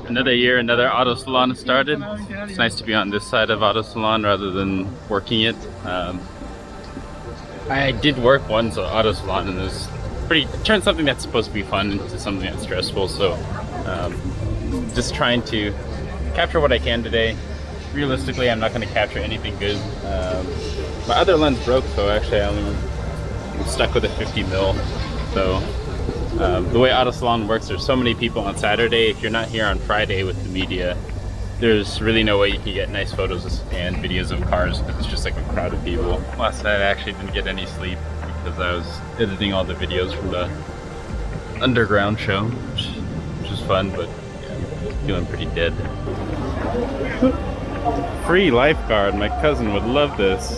Another year, another auto salon started. It's nice to be on this side of auto salon rather than working it. I did work one auto salon and it was turned something that's supposed to be fun into something that's stressful. So just trying to capture what I can today. Realistically, I'm not going to capture anything good. My other lens broke, so actually I'm stuck with a 50 mil. So the way auto salon works, there's so many people on Saturday. If you're not here on Friday with the media, there's really no way you can get nice photos and videos of cars because it's just like a crowd of people. Last night I actually didn't get any sleep because I was editing all the videos from the underground show, which was fun, but yeah, feeling pretty dead. Free lifeguard, my cousin would love this.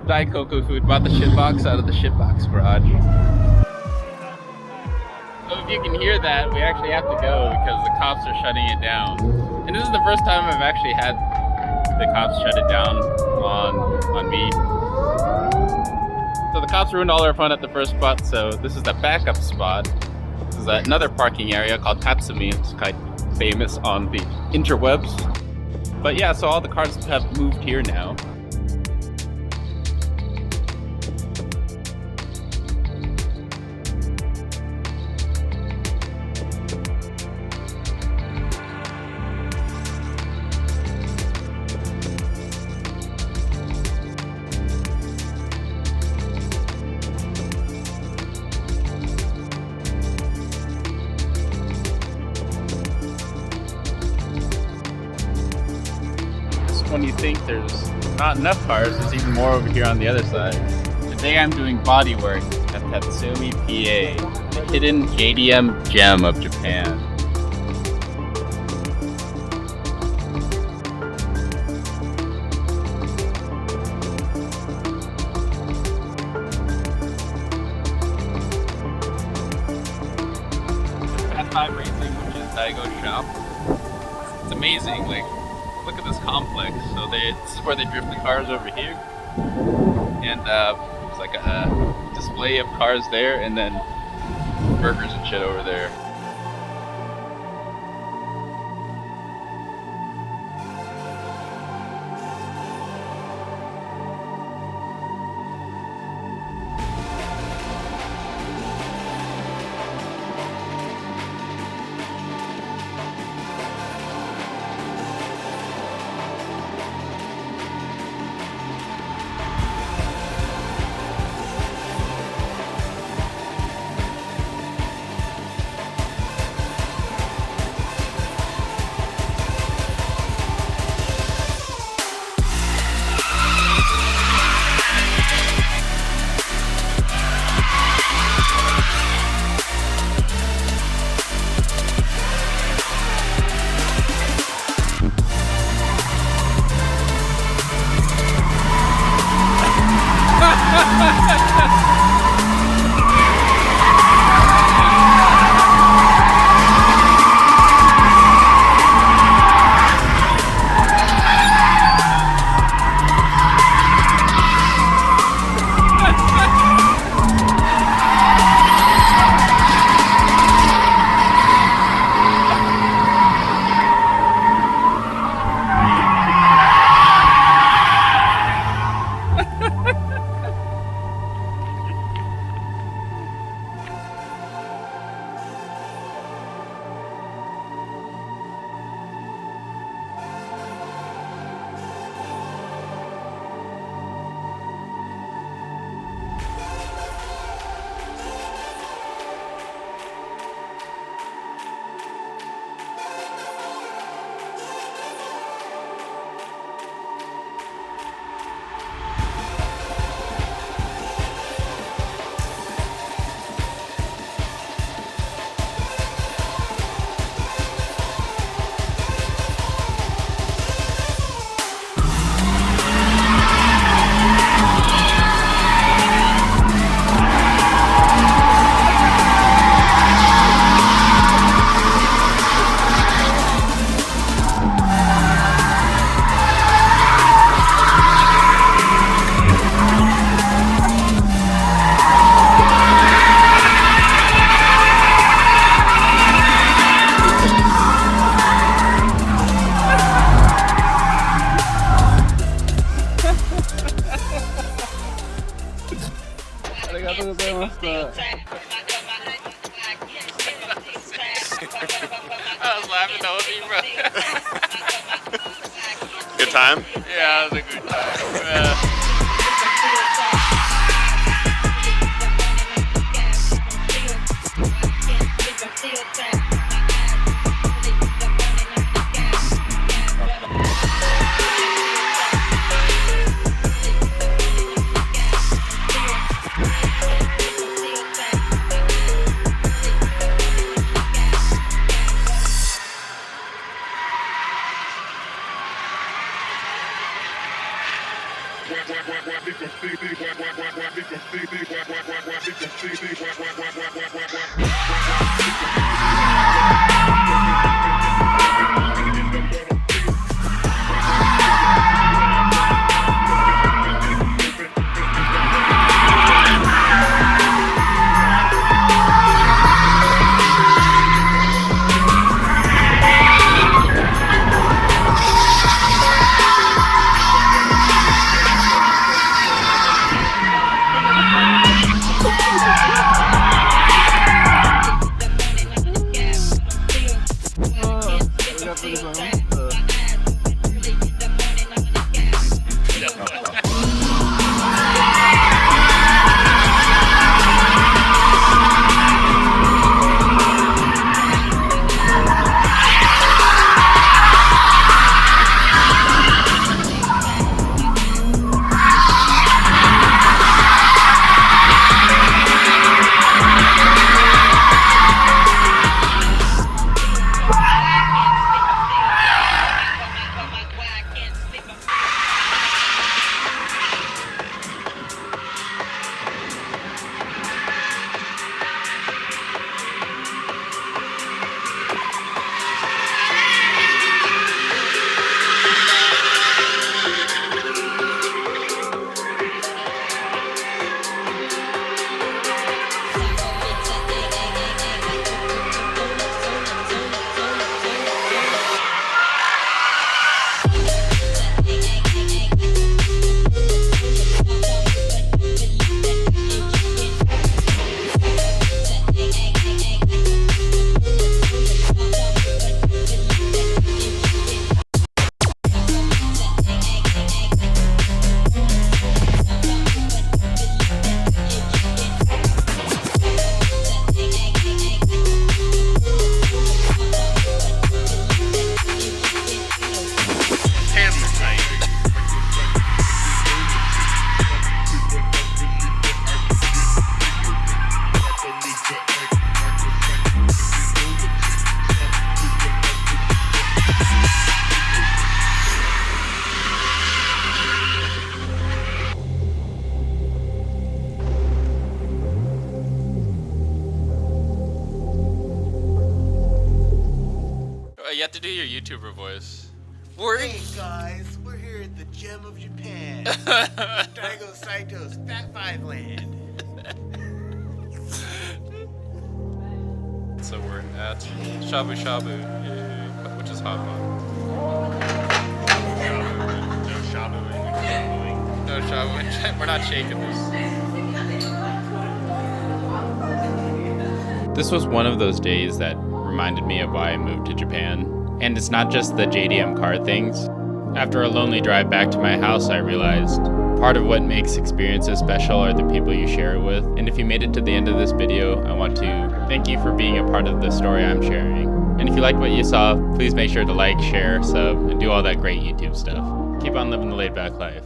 Daikoku food, bought the shitbox out of the shitbox garage. So if you can hear that, we actually have to go because the cops are shutting it down. And this is the first time I've actually had the cops shut it down on me. So the cops ruined all our fun at the first spot, so this is the backup spot. This is another parking area called Tatsumi. It's quite famous on the interwebs. But yeah, so all the cars have moved here now. When you think there's not enough cars, there's even more over here on the other side. Today I'm doing body work at Tatsumi PA, the hidden JDM gem of Japan. Fast 5 Racing, which is Daigo shop. It's amazing, like, look at this complex. So this is where they drift the cars over here, and it's like a display of cars there, and then burgers and shit over there. I was laughing the whole thing, bro. Good time? Yeah, it was a good time. You have to do your YouTuber voice. Hey guys, we're here at the gem of Japan, Daigo Saito's Fat Five Land. So we're at Shabu Shabu, which is hot pot. No shabuing. No Shabu, we're not shaking this. This was one of those days that reminded me of why I moved to Japan. And it's not just the JDM car things. After a lonely drive back to my house, I realized part of what makes experiences special are the people you share it with. And if you made it to the end of this video, I want to thank you for being a part of the story I'm sharing. And if you liked what you saw, please make sure to like, share, sub, and do all that great YouTube stuff. Keep on living the laid back life.